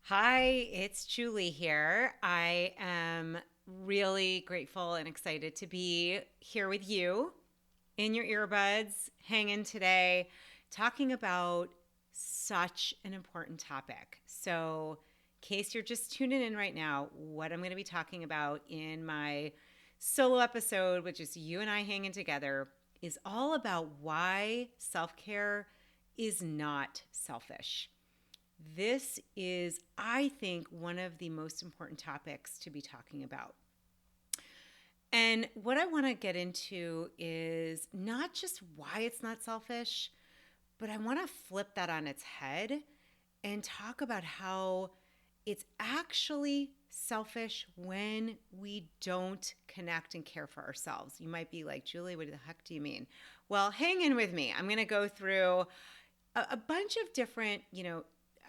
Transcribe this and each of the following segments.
Hi, it's Julie here. I am really grateful and excited to be here with you in your earbuds, hanging today, talking about such an important topic. So, in case you're just tuning in right now, what I'm going to be talking about in my solo episode, which is you and I hanging together, is all about why self care is not selfish. This is, I think, one of the most important topics to be talking about. And what I want to get into is not just why it's not selfish, but I want to flip that on its head and talk about how it's actually selfish when we don't connect and care for ourselves. You might be like, Julie, what the heck do you mean? Well, hang in with me. I'm going to go through a bunch of different,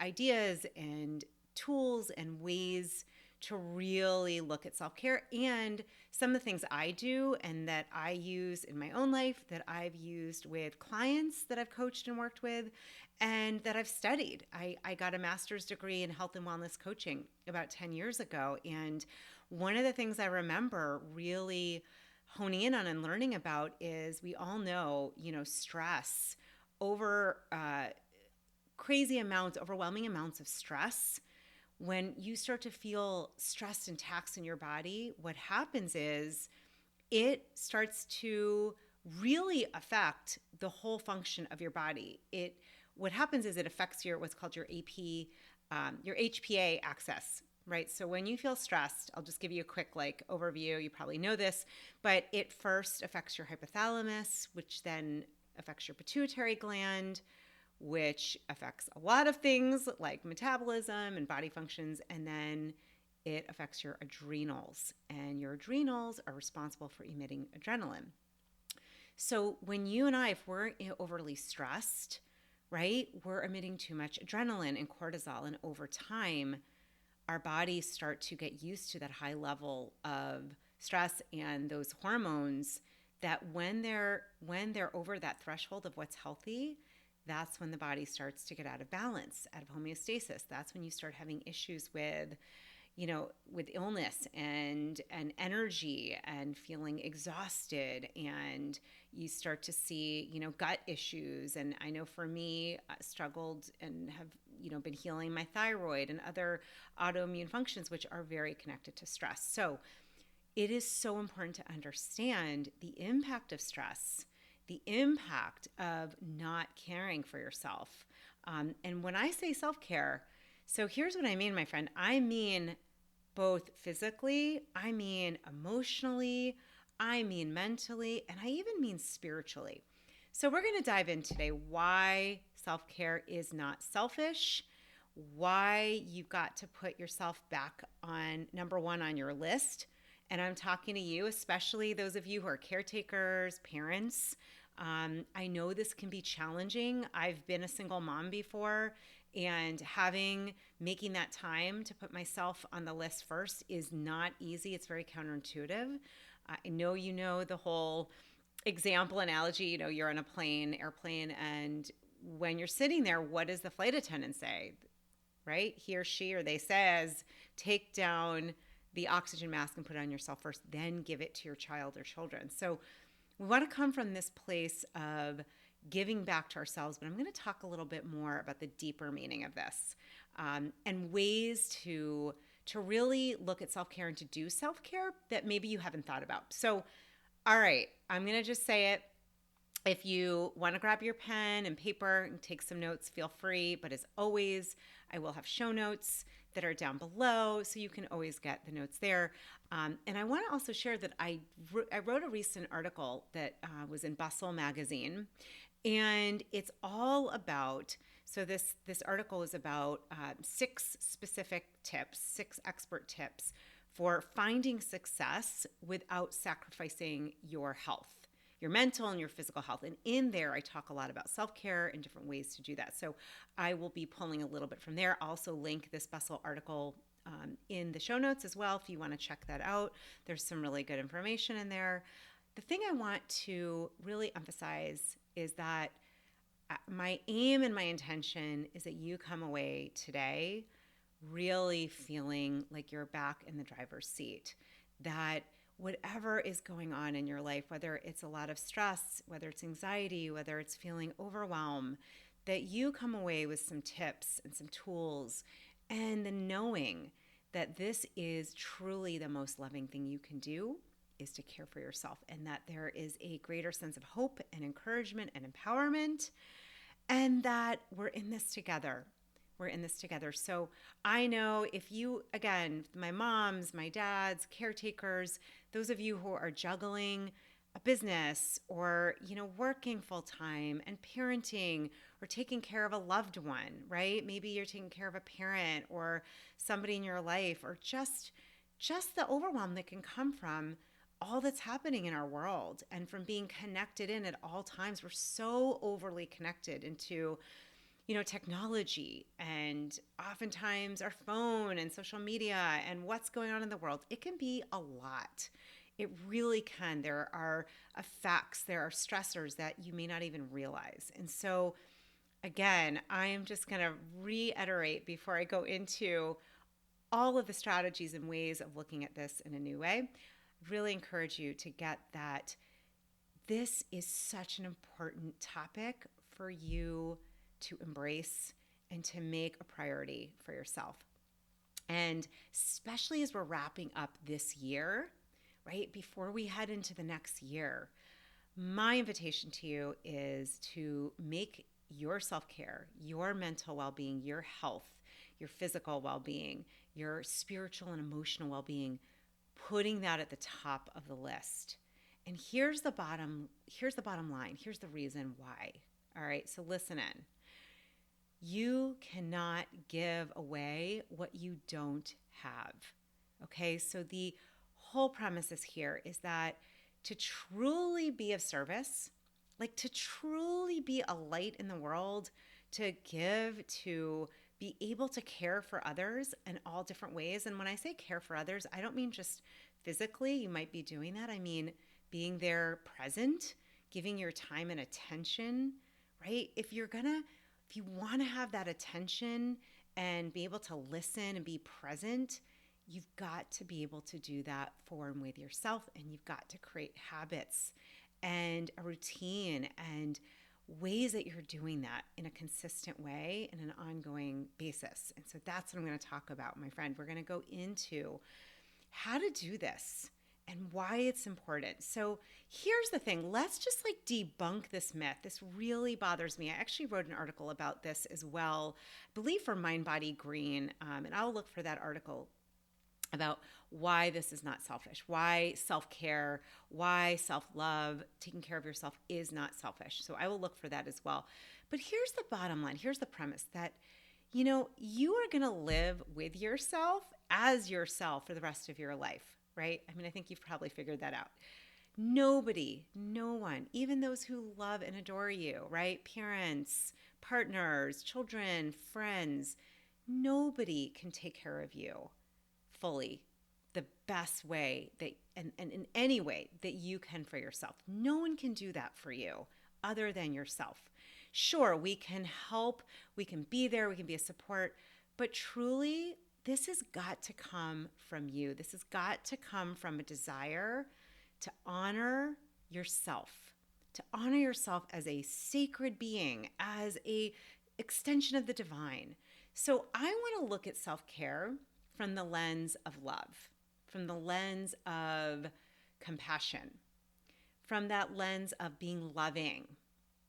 ideas and tools and ways to really look at self-care and some of the things I do and that I use in my own life, that I've used with clients that I've coached and worked with, and that I've studied. I got a master's degree in health and wellness coaching about 10 years ago. And one of the things I remember really honing in on and learning about is we all know, stress over crazy amounts, overwhelming amounts of stress. When you start to feel stressed and taxed in your body, what happens is it starts to really affect the whole function of your body. What happens is it affects your what's called your your HPA axis, right? So when you feel stressed, I'll just give you a quick overview. You probably know this, but it first affects your hypothalamus, which then affects your pituitary gland, which affects a lot of things like metabolism and body functions. And then it affects your adrenals, and your adrenals are responsible for emitting adrenaline. So when you and I, if we're overly stressed, right, we're emitting too much adrenaline and cortisol. And over time, our bodies start to get used to that high level of stress and those hormones that when they're over that threshold of what's healthy, that's when the body starts to get out of balance, out of homeostasis. That's when you start having issues with illness and energy and feeling exhausted, and you start to see gut issues. And I know for me, I struggled and have been healing my thyroid and other autoimmune functions, which are very connected to stress. So it is so important to understand the impact of stress, the impact of not caring for yourself. And when I say self-care, so here's what I mean, my friend. I mean both physically, I mean emotionally, I mean mentally, and I even mean spiritually. So we're going to dive in today why self-care is not selfish, why you've got to put yourself back on number one on your list. And I'm talking to you, especially those of you who are caretakers, parents. I know this can be challenging. I've been a single mom before, and making that time to put myself on the list first is not easy. It's very counterintuitive. I know the whole example analogy. You're on a airplane, and when you're sitting there, what does the flight attendant say? Right? He or she or they says, take down the oxygen mask and put it on yourself first, then give it to your child or children. So we want to come from this place of giving back to ourselves, but I'm going to talk a little bit more about the deeper meaning of this, and ways to really look at self-care and to do self-care that maybe you haven't thought about. So, all right, I'm going to just say it. If you want to grab your pen and paper and take some notes, feel free. But as always, I will have show notes that are down below, so you can always get the notes there. And I want to also share that I wrote a recent article that was in Bustle magazine, and it's all about. So this article is about 6 specific tips, 6 expert tips for finding success without sacrificing your health, your mental and your physical health. And in there, I talk a lot about self-care and different ways to do that. So I will be pulling a little bit from there. I'll also link this Bustle article in the show notes as well if you want to check that out. There's some really good information in there. The thing I want to really emphasize is that my aim and my intention is that you come away today really feeling like you're back in the driver's seat, that whatever is going on in your life, whether it's a lot of stress, whether it's anxiety, whether it's feeling overwhelmed, that you come away with some tips and some tools and the knowing that this is truly the most loving thing you can do is to care for yourself, and that there is a greater sense of hope and encouragement and empowerment, and that we're in this together. We're in this together. So I know if you, again, my moms, my dads, caretakers, those of you who are juggling a business or, working full time and parenting or taking care of a loved one, right? Maybe you're taking care of a parent or somebody in your life, or just the overwhelm that can come from all that's happening in our world and from being connected in at all times. We're so overly connected into technology, and oftentimes our phone and social media and what's going on in the world. It can be a lot. It really can. There are effects, there are stressors that you may not even realize. And so, again, I am just going to reiterate before I go into all of the strategies and ways of looking at this in a new way. I really encourage you to get that this is such an important topic for you to embrace and to make a priority for yourself. And especially as we're wrapping up this year, right, before we head into the next year, my invitation to you is to make your self-care, your mental well-being, your health, your physical well-being, your spiritual and emotional well-being, putting that at the top of the list. And here's the bottom line. Here's the reason why. All right, so listen in. You cannot give away what you don't have. Okay, so the whole premise here is that to truly be of service, like to truly be a light in the world, to give, to be able to care for others in all different ways. And when I say care for others, I don't mean just physically, you might be doing that. I mean being there present, giving your time and attention, right? If you want to have that attention and be able to listen and be present, you've got to be able to do that for and with yourself, and you've got to create habits and a routine and ways that you're doing that in a consistent way and an ongoing basis. And so that's what I'm going to talk about, my friend. We're going to go into how to do this and why it's important. So here's the thing. Let's just debunk this myth. This really bothers me. I actually wrote an article about this as well, I believe for MindBodyGreen, and I'll look for that article about why this is not selfish, why self-care, why self-love, taking care of yourself is not selfish. So I will look for that as well. But here's the bottom line. Here's the premise that, you are going to live with yourself as yourself for the rest of your life, right? I mean, I think you've probably figured that out. Nobody, no one, even those who love and adore you, right? Parents, partners, children, friends, nobody can take care of you fully the best way that and in any way that you can for yourself. No one can do that for you other than yourself. Sure, we can help, we can be there, we can be a support, but truly this has got to come from you. This has got to come from a desire to honor yourself as a sacred being, as a extension of the divine. So I want to look at self-care from the lens of love, from the lens of compassion, from that lens of being loving.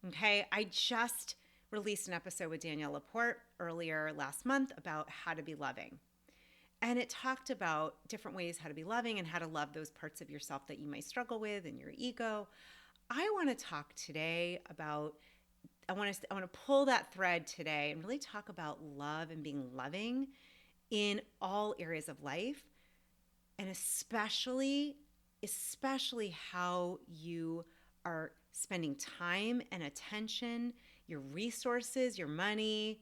Okay, I just released an episode with Danielle Laporte earlier last month about how to be loving. And it talked about different ways how to be loving and how to love those parts of yourself that you might struggle with and your ego. I want to talk today about, I want to pull that thread today and really talk about love and being loving in all areas of life, and especially how you are spending time and attention, your resources, your money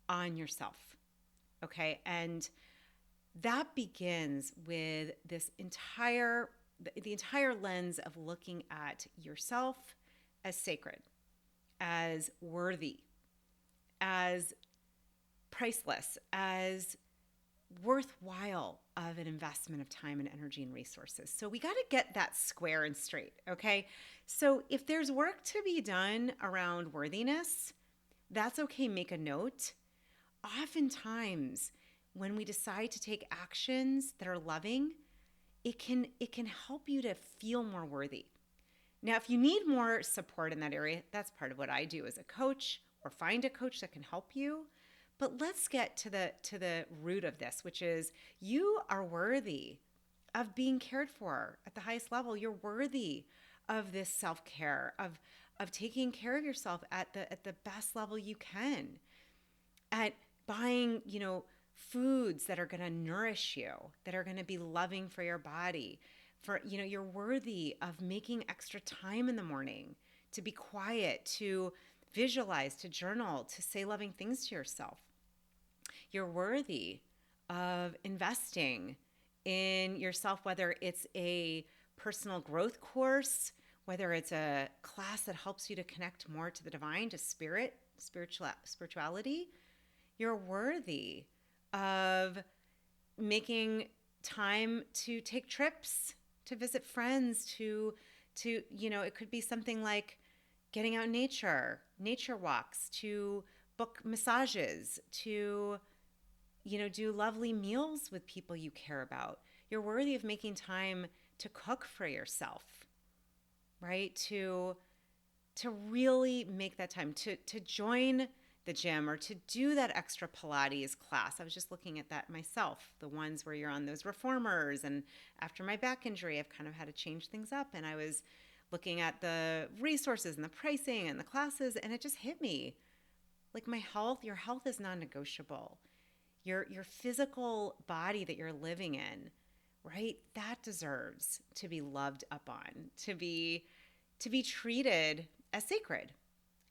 on yourself. Okay? And that begins with this entire lens of looking at yourself as sacred, as worthy, as priceless, as worthwhile of an investment of time and energy and resources. So we got to get that square and straight, okay? So if there's work to be done around worthiness, that's okay, make a note. Oftentimes, when we decide to take actions that are loving, it can help you to feel more worthy. Now, if you need more support in that area, that's part of what I do as a coach, or find a coach that can help you. But let's get to the root of this, which is you are worthy of being cared for at the highest level. You're worthy of this self-care, of taking care of yourself at the best level you can, at buying, foods that are going to nourish you, that are going to be loving for your body. For, you're worthy of making extra time in the morning to be quiet, to visualize, to journal, to say loving things to yourself. You're worthy of investing in yourself, whether it's a personal growth course, whether it's a class that helps you to connect more to the divine, to spirituality. You're worthy of making time to take trips, to visit friends, to it could be something like getting out in nature walks, to book massages, to do lovely meals with people you care about. You're worthy of making time to cook for yourself, right? To really make that time to join the gym, or to do that extra Pilates class. I was just looking at that myself, the ones where you're on those reformers. And after my back injury, I've kind of had to change things up. And I was looking at the resources and the pricing and the classes, and it just hit me. Like your health is non-negotiable. Your physical body that you're living in, right? That deserves to be loved up on, to be treated as sacred.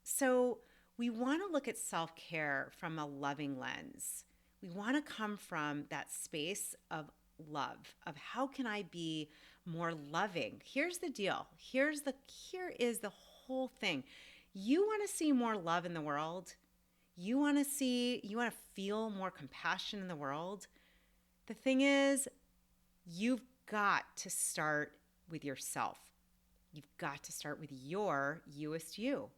So we want to look at self-care from a loving lens. We want to come from that space of love, of how can I be more loving? Here's the deal. Here is the whole thing. You want to see more love in the world. You want to feel more compassion in the world. The thing is, you've got to start with yourself. You've got to start with your Youest You,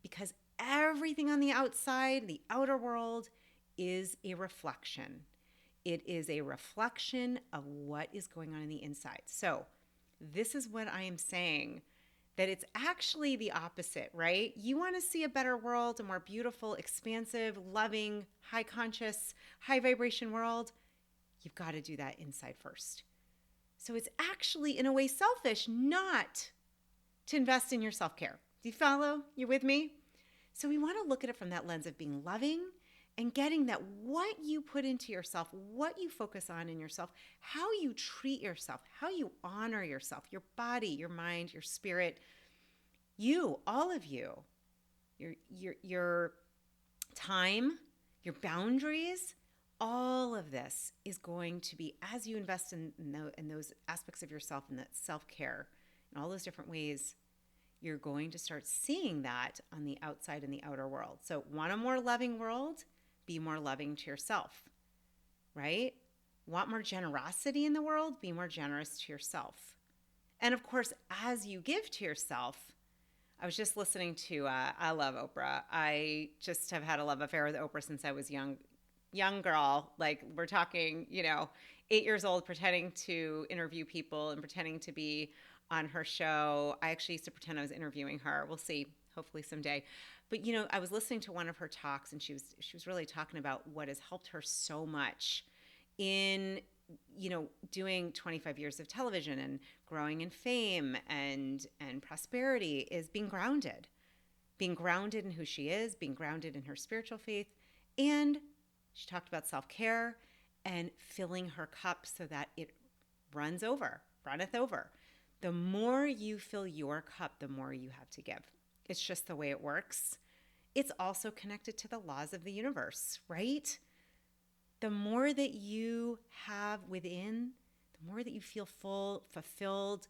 because everything on the outside, the outer world, is a reflection. It is a reflection of what is going on in the inside. So this is what I am saying, that it's actually the opposite, right? You want to see a better world, a more beautiful, expansive, loving, high conscious, high vibration world. You've got to do that inside first. So it's actually, in a way, selfish not to invest in your self-care. Do you follow? You with me? So we want to look at it from that lens of being loving and getting that what you put into yourself, what you focus on in yourself, how you treat yourself, how you honor yourself, your body, your mind, your spirit, all of you, your time, your boundaries, all of this is going to be, as you invest in those aspects of yourself and that self-care in all those different ways, you're going to start seeing that on the outside and the outer world. So want a more loving world? Be more loving to yourself, right? Want more generosity in the world? Be more generous to yourself. And of course, as you give to yourself, I was just listening to, I love Oprah. I just have had a love affair with Oprah since I was young girl. Like, we're talking, 8 years old, pretending to interview people and pretending to be on her show. I actually used to pretend I was interviewing her. We'll see, hopefully someday. But, I was listening to one of her talks, and she was really talking about what has helped her so much in, doing 25 years of television and growing in fame and prosperity, is being grounded in who she is, being grounded in her spiritual faith. And she talked about self-care and filling her cup so that it runneth over. The more you fill your cup, the more you have to give. It's just the way it works. It's also connected to the laws of the universe, right? The more that you have within, the more that you feel full, fulfilled,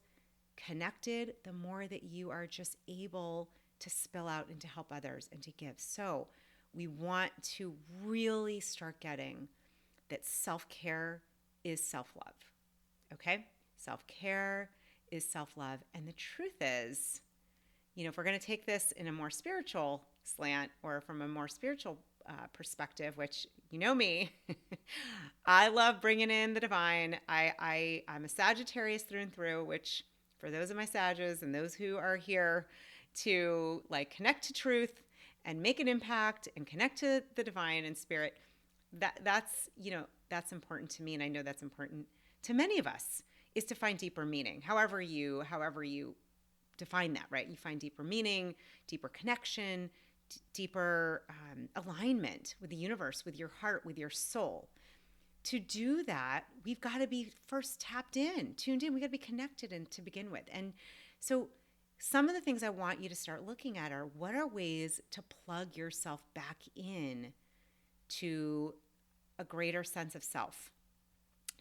connected, the more that you are just able to spill out and to help others and to give. So we want to really start getting that self-care is self-love. Okay? Self-care is self-love. And the truth is, if we're going to take this in a more spiritual slant or from a more spiritual perspective, which you know me, I love bringing in the divine. I'm a Sagittarius through and through, which for those of my Sagittarius and those who are here to like connect to truth and make an impact and connect to the divine and spirit, that's important to me, and I know that's important to many of us, is to find deeper meaning. However you define that, right? You find deeper meaning, deeper connection, deeper alignment with the universe, with your heart, with your soul. To do that, we've got to be first tuned in. We got to be connected and to begin with. And so some of the things I want you to start looking at are, what are ways to plug yourself back in to a greater sense of self,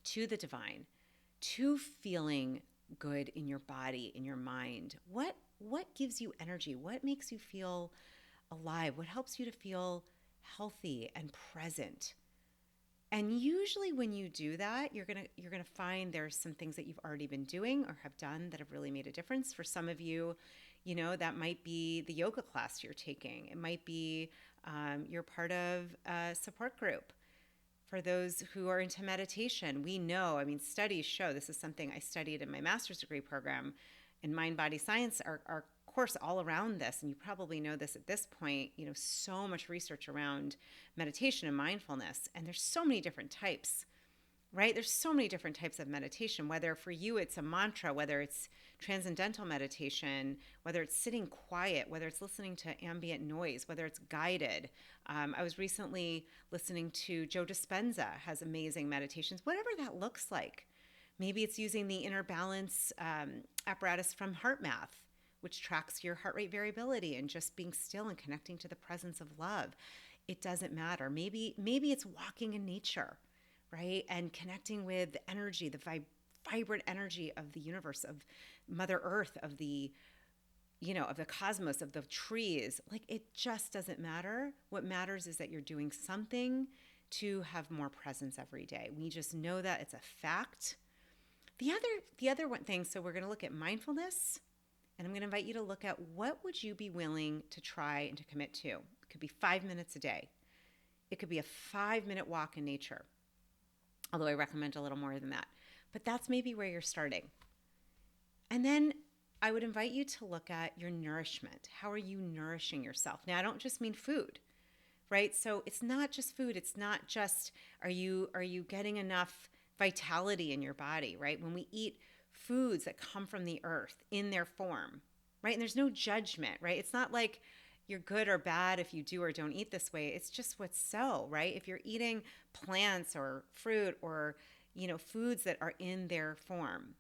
to the divine, to feeling good in your body, in your mind. What gives you energy? What makes you feel alive? What helps you to feel healthy and present? And usually when you do that, you're gonna find there's some things that you've already been doing or have done that have really made a difference. For some of you, that might be the yoga class you're taking. It might be you're part of a support group. For those who are into meditation, we know, studies show, this is something I studied in my master's degree program in Mind Body Science, our course all around this, and you probably know this at this point, so much research around meditation and mindfulness, and there's so many different types, right? There's so many different types of meditation, whether for you it's a mantra, whether it's transcendental meditation, whether it's sitting quiet, whether it's listening to ambient noise, whether it's guided. I was recently listening to Joe Dispenza, has amazing meditations, whatever that looks like. Maybe it's using the inner balance apparatus from HeartMath, which tracks your heart rate variability and just being still and connecting to the presence of love. It doesn't matter. Maybe it's walking in nature, right? And connecting with the energy, the vibrant energy of the universe, of Mother Earth, of the cosmos, of the trees. Like, it just doesn't matter. What matters is that you're doing something to have more presence every day. We just know that it's a fact. The other one thing, so we're going to look at mindfulness, and I'm going to invite you to look at what would you be willing to try and to commit to. It could be 5 minutes a day. It could be a 5-minute walk in nature, although I recommend a little more than that. But that's maybe where you're starting. And then I would invite you to look at your nourishment. How are you nourishing yourself? Now, I don't just mean food, right? So it's not just food. It's not just, are you getting enough vitality in your body, right? When we eat foods that come from the earth in their form, right? And there's no judgment, right? It's not like you're good or bad if you do or don't eat this way. It's just what's so, right? If you're eating plants or fruit or, foods that are in their form.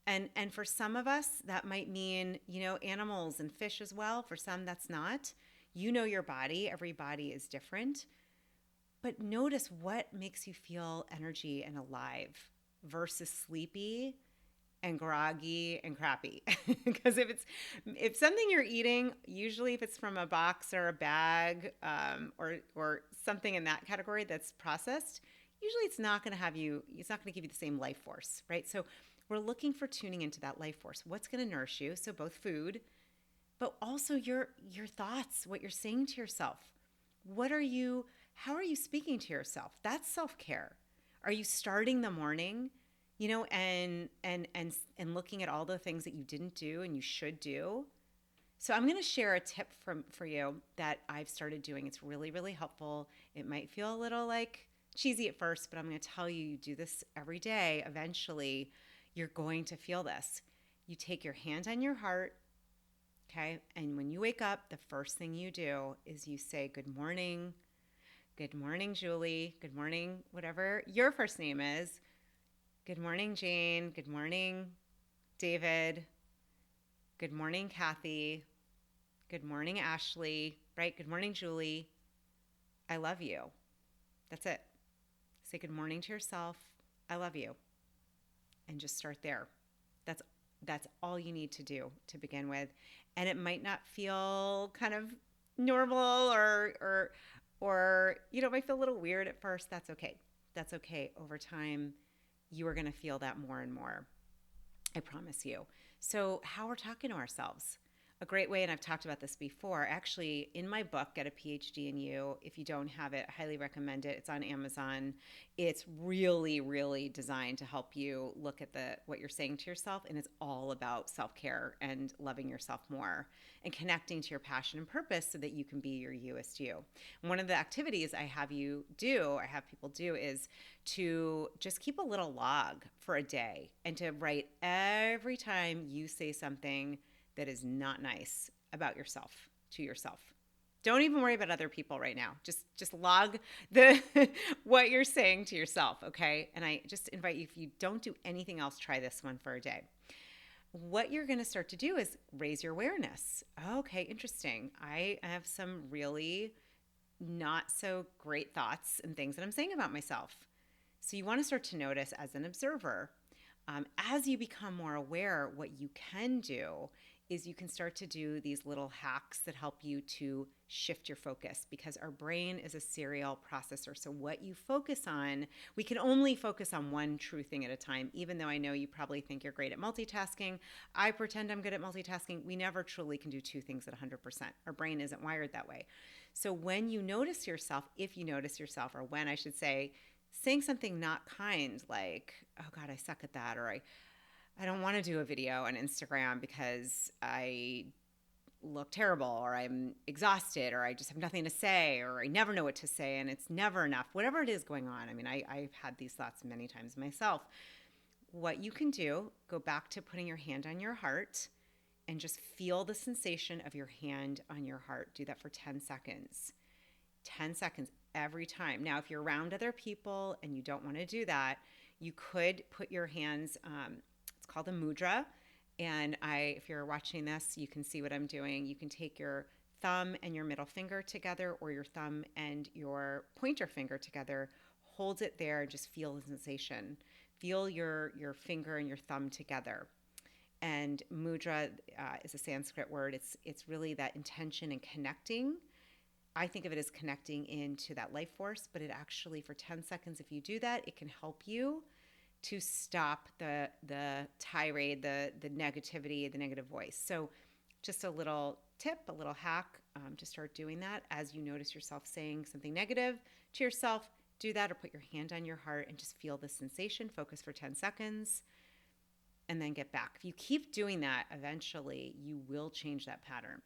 And for some of us, that might mean, animals and fish as well. For some, that's not. Your body. Every body is different. But notice what makes you feel energy and alive versus sleepy and groggy and crappy. Because if something you're eating, usually if it's from a box or a bag or something in that category that's processed, usually it's not going to give you the same life force, right? So we're looking for tuning into that life force. What's going to nourish you? So both food, but also your thoughts, what you're saying to yourself. How are you speaking to yourself? That's self-care. Are you starting the morning, and looking at all the things that you didn't do and you should do? So I'm going to share a tip for you that I've started doing. It's really, really helpful. It might feel a little like cheesy at first, but I'm going to tell you, you do this every day. Eventually, you're going to feel this. You take your hand on your heart, okay? And when you wake up, the first thing you do is you say, good morning. Good morning, Julie. Good morning, whatever your first name is. Good morning, Jane. Good morning, David. Good morning, Kathy. Good morning, Ashley. Right? Good morning, Julie. I love you. That's it. Say good morning to yourself. I love you. And just start there. That's all you need to do to begin with. And it might not feel kind of normal or it might feel a little weird at first. That's okay. that's okay. Over time, you are going to feel that more and more. I promise you. So, how we're talking to ourselves. A great way, and I've talked about this before, actually, in my book, Get a PhD in You, if you don't have it, I highly recommend it. It's on Amazon. It's really, really designed to help you look at what you're saying to yourself, and it's all about self-care and loving yourself more and connecting to your passion and purpose so that you can be your Youest You. And one of the activities I have people do, is to just keep a little log for a day and to write every time you say something that is not nice about yourself to yourself. Don't even worry about other people right now. Just log the what you're saying to yourself, okay? And I just invite you, if you don't do anything else, try this one for a day. What you're going to start to do is raise your awareness. Okay, interesting. I have some really not so great thoughts and things that I'm saying about myself. So you want to start to notice as an observer. As you become more aware, what you can do is you can start to do these little hacks that help you to shift your focus, because our brain is a serial processor. So what you focus on, we can only focus on one true thing at a time, even though I know you probably think you're great at multitasking. I pretend I'm good at multitasking. We never truly can do two things at 100%. Our brain isn't wired that way. So when you notice yourself, if you notice yourself, or when I should say, saying something not kind, like, oh God, I suck at that, or I don't want to do a video on Instagram because I look terrible, or I'm exhausted, or I just have nothing to say, or I never know what to say and it's never enough, whatever it is going on. I mean, I've had these thoughts many times myself. What you can do, go back to putting your hand on your heart and just feel the sensation of your hand on your heart. Do that for 10 seconds. 10 seconds every time. Now, if you're around other people and you don't want to do that, you could put your hands, it's called a mudra. And if you're watching this, you can see what I'm doing. You can take your thumb and your middle finger together, or your thumb and your pointer finger together, hold it there, and just feel the sensation. Feel your finger and your thumb together. And mudra is a Sanskrit word. It's really that intention and connecting. I think of it as connecting into that life force, but it actually, for 10 seconds, if you do that, it can help you to stop the tirade, the negativity, the negative voice. So just a little tip, a little hack to start doing that. As you notice yourself saying something negative to yourself, do that, or put your hand on your heart and just feel the sensation. Focus for 10 seconds and then get back. If you keep doing that, eventually you will change that pattern.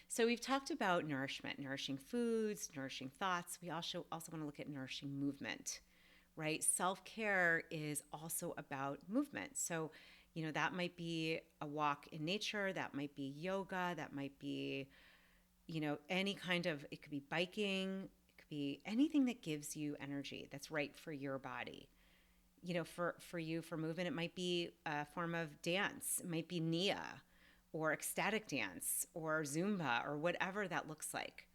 So we've talked about nourishment, nourishing foods, nourishing thoughts. We also want to look at nourishing movement, right? Self-care is also about movement. So, that might be a walk in nature, that might be yoga, that might be, any kind of, it could be biking, it could be anything that gives you energy that's right for your body. For you, for movement, it might be a form of dance. It might be Nia, or ecstatic dance, or Zumba, or whatever that looks like,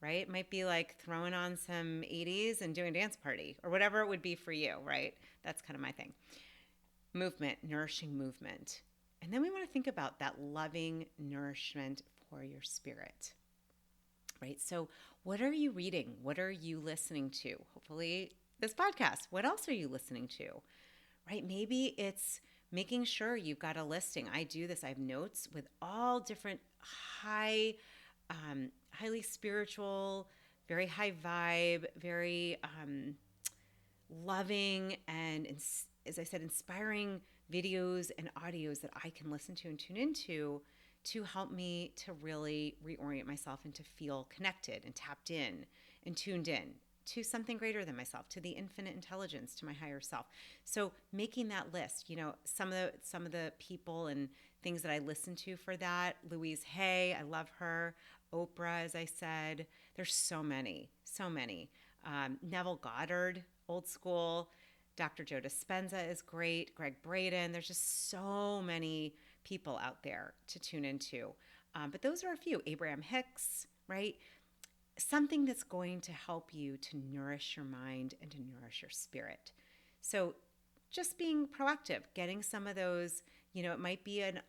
right? It might be like throwing on some 80s and doing a dance party, or whatever it would be for you, right? That's kind of my thing. Movement, nourishing movement. And then we want to think about that loving nourishment for your spirit, right? So what are you reading? What are you listening to? Hopefully this podcast. What else are you listening to, right? Maybe it's making sure you've got a listing. I do this. I have notes with all different highly spiritual, very high vibe, very loving, and as I said, inspiring videos and audios that I can listen to and tune into to help me to really reorient myself and to feel connected and tapped in and tuned in to something greater than myself, to the infinite intelligence, to my higher self. So making that list, some of the people and things that I listen to for that, Louise Hay, I love her. Oprah, as I said, there's so many. Neville Goddard, old school. Dr. Joe Dispenza is great. Greg Braden. There's just so many people out there to tune into. But those are a few. Abraham Hicks, right? Something that's going to help you to nourish your mind and to nourish your spirit. So just being proactive, getting some of those, it might be an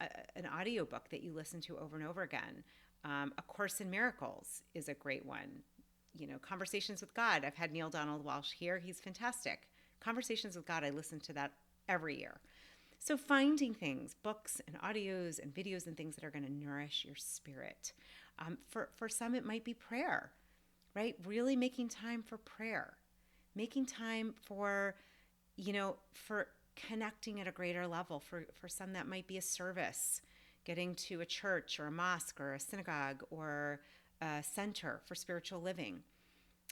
audiobook that you listen to over and over again. A Course in Miracles is a great one. Conversations with God. I've had Neil Donald Walsh here. He's fantastic. Conversations with God, I listen to that every year. So finding things, books and audios and videos and things that are going to nourish your spirit. For some, it might be prayer, right? Really making time for prayer, making time for connecting at a greater level. For some, that might be a service, getting to a church or a mosque or a synagogue or a center for spiritual living.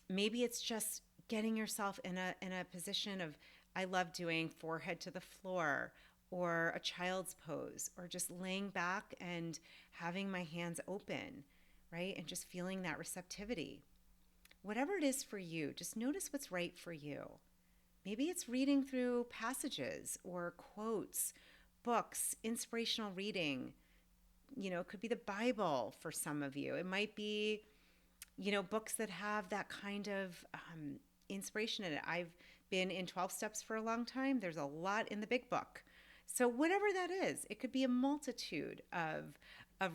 Maybe it's just getting yourself in a position of, I love doing forehead to the floor or a child's pose, or just laying back and having my hands open, right? And just feeling that receptivity. Whatever it is for you, just notice what's right for you. Maybe it's reading through passages or quotes, books, inspirational reading. It could be the Bible for some of you. It might be, books that have that kind of inspiration in it. I've been in 12 steps for a long time. There's a lot in the big book. So whatever that is, it could be a multitude of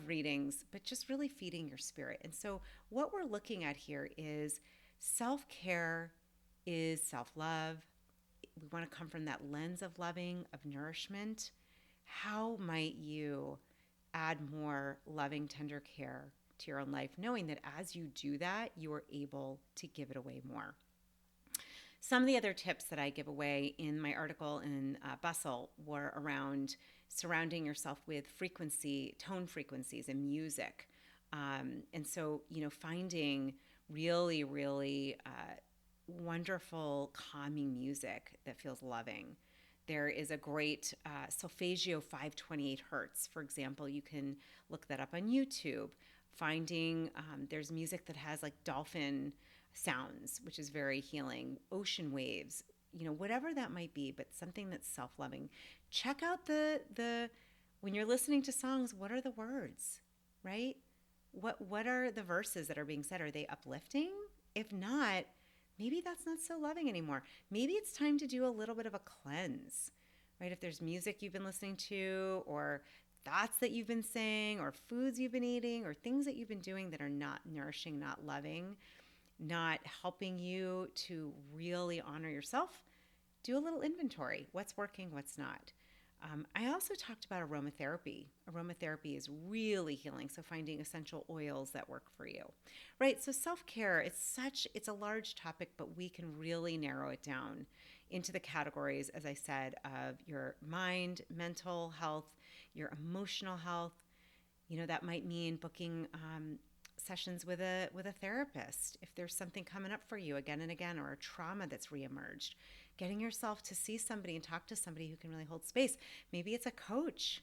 readings, but just really feeding your spirit. And so what we're looking at here is self-care is self-love. We want to come from that lens of loving, of nourishment. How might you add more loving, tender care to your own life, knowing that as you do that, you are able to give it away more? Some of the other tips that I give away in my article in Bustle were around surrounding yourself with tone frequencies and music. And so, finding really, really wonderful, calming music that feels loving. There is a great solfeggio 528 hertz, for example. You can look that up on YouTube. Finding there's music that has like dolphin sounds, which is very healing, ocean waves, whatever that might be, but something that's self-loving. Check out the when you're listening to songs, what are the words, right? What are the verses that are being said? Are they uplifting? If not, maybe that's not so loving anymore. Maybe it's time to do a little bit of a cleanse, right? If there's music you've been listening to, or thoughts that you've been saying, or foods you've been eating, or things that you've been doing that are not nourishing, not loving, not helping you to really honor yourself, do a little inventory. What's working, what's not. I also talked about aromatherapy. Aromatherapy is really healing, so finding essential oils that work for you, right? So self-care, it's a large topic, but we can really narrow it down into the categories, as I said, of your mind, mental health, your emotional health. That might mean booking sessions with a therapist if there's something coming up for you again and again, or a trauma that's reemerged. Getting yourself to see somebody and talk to somebody who can really hold space. Maybe it's a coach.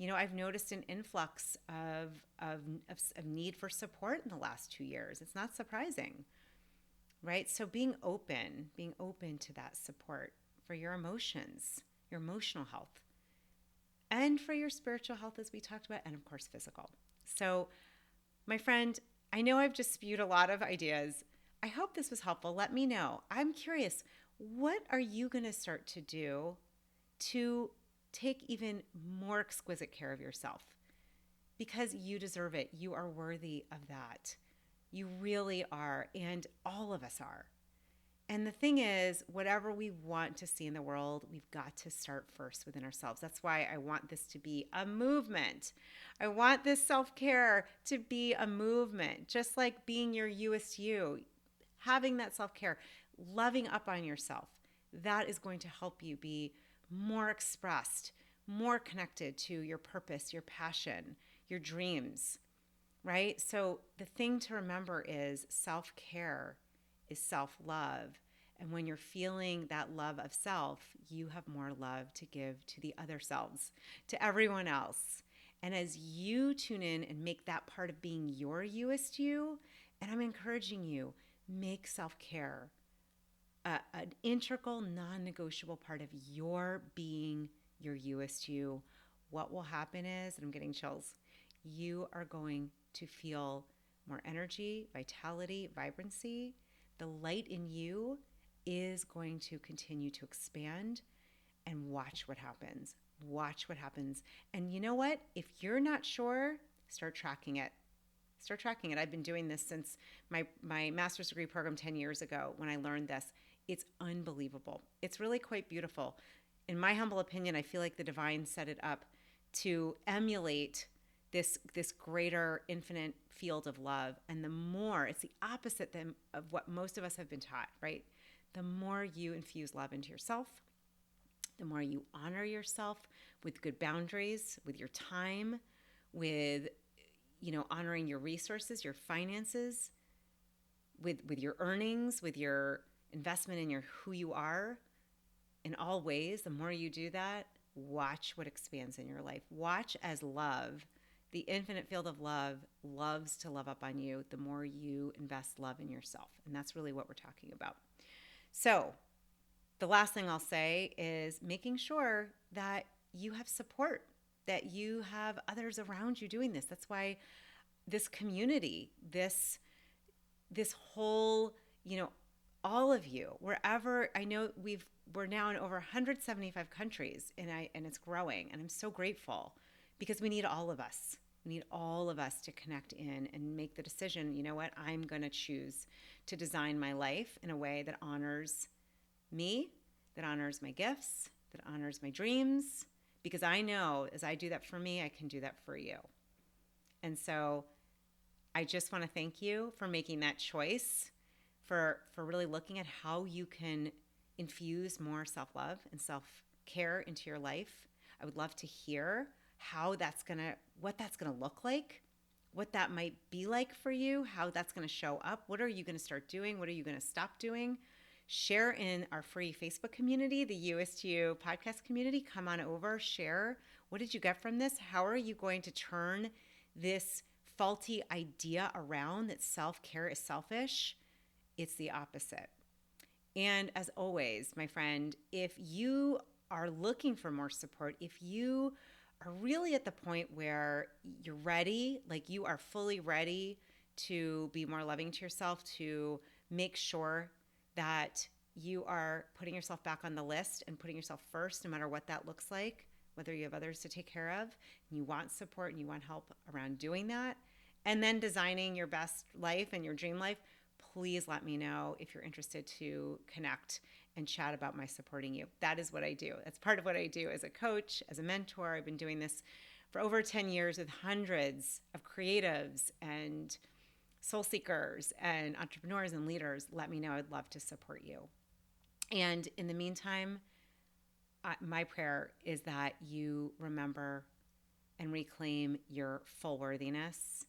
I've noticed an influx of need for support in the last 2 years. It's not surprising, right? So being open to that support for your emotions, your emotional health, and for your spiritual health, as we talked about, and of course, physical. So my friend, I know I've just spewed a lot of ideas. I hope this was helpful. Let me know. I'm curious, what are you going to start to do to take even more exquisite care of yourself? Because you deserve it. You are worthy of that. You really are, and all of us are. And the thing is, whatever we want to see in the world, we've got to start first within ourselves. That's why I want this to be a movement. I want this self-care to be a movement, just like being your Youest You, having that self-care, loving up on yourself. That is going to help you be more expressed, more connected to your purpose, your passion, your dreams, right? So the thing to remember is self-care is self-love. And when you're feeling that love of self, you have more love to give to the other selves, to everyone else. And as you tune in and make that part of being your Youest You, and I'm encouraging you, make self-care an integral, non-negotiable part of your being your Youest You. What will happen is, and I'm getting chills, you are going to feel more energy, vitality, vibrancy. The light in you is going to continue to expand, and watch what happens. Watch what happens. And you know what? If you're not sure, start tracking it. Start tracking it. I've been doing this since my master's degree program 10 years ago when I learned this. It's unbelievable. It's really quite beautiful. In my humble opinion, I feel like the divine set it up to emulate this greater infinite field of love. And the more, it's the opposite of what most of us have been taught, right? The more you infuse love into yourself, the more you honor yourself with good boundaries, with your time, with honoring your resources, your finances, with your earnings, with your investment in your who you are in all ways. The more you do that, watch what expands in your life. Watch as love, the infinite field of love, loves to love up on you the more you invest love in yourself. And that's really what we're talking about. So the last thing I'll say is making sure that you have support, that you have others around you doing this. That's why this community, this whole, all of you, wherever, I know we're now in over 175 countries, and it's growing, and I'm so grateful because we need all of us. We need all of us to connect in and make the decision, you know what, I'm going to choose to design my life in a way that honors me, that honors my gifts, that honors my dreams, because I know as I do that for me, I can do that for you. And so I just want to thank you for making that choice, for really looking at how you can infuse more self-love and self-care into your life. I would love to hear what that's going to look like, what that might be like for you, how that's going to show up. What are you going to start doing? What are you going to stop doing? Share in our free Facebook community, the Youest You Podcast community. Come on over, share. What did you get from this? How are you going to turn this faulty idea around that self-care is selfish? It's the opposite. And as always, my friend, if you are looking for more support, if you are really at the point where you're ready, like you are fully ready to be more loving to yourself, to make sure that you are putting yourself back on the list and putting yourself first, no matter what that looks like, whether you have others to take care of, and you want support and you want help around doing that, and then designing your best life and your dream life, please let me know if you're interested to connect and chat about my supporting you. That is what I do. That's part of what I do as a coach, as a mentor. I've been doing this for over 10 years with hundreds of creatives and soul seekers and entrepreneurs and leaders. Let me know. I'd love to support you. And in the meantime, my prayer is that you remember and reclaim your full worthiness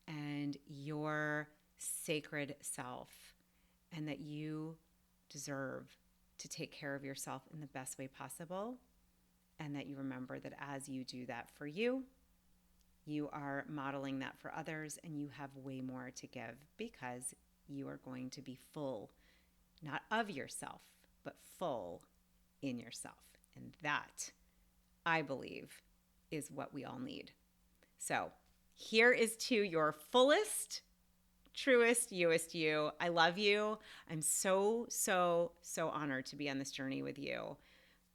and your sacred self, and that you deserve to take care of yourself in the best way possible, and that you remember that as you do that for you, you are modeling that for others, and you have way more to give because you are going to be full, not of yourself, but full in yourself. And that, I believe, is what we all need. So here is to your fullest, truest, Youest You. I love you. I'm so, so, so honored to be on this journey with you.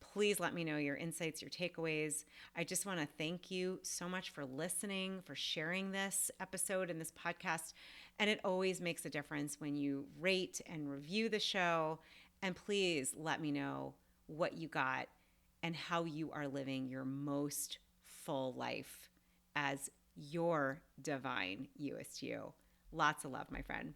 Please let me know your insights, your takeaways. I just want to thank you so much for listening, for sharing this episode and this podcast. And it always makes a difference when you rate and review the show. And please let me know what you got and how you are living your most full life as your divine Youest You. Lots of love, my friend.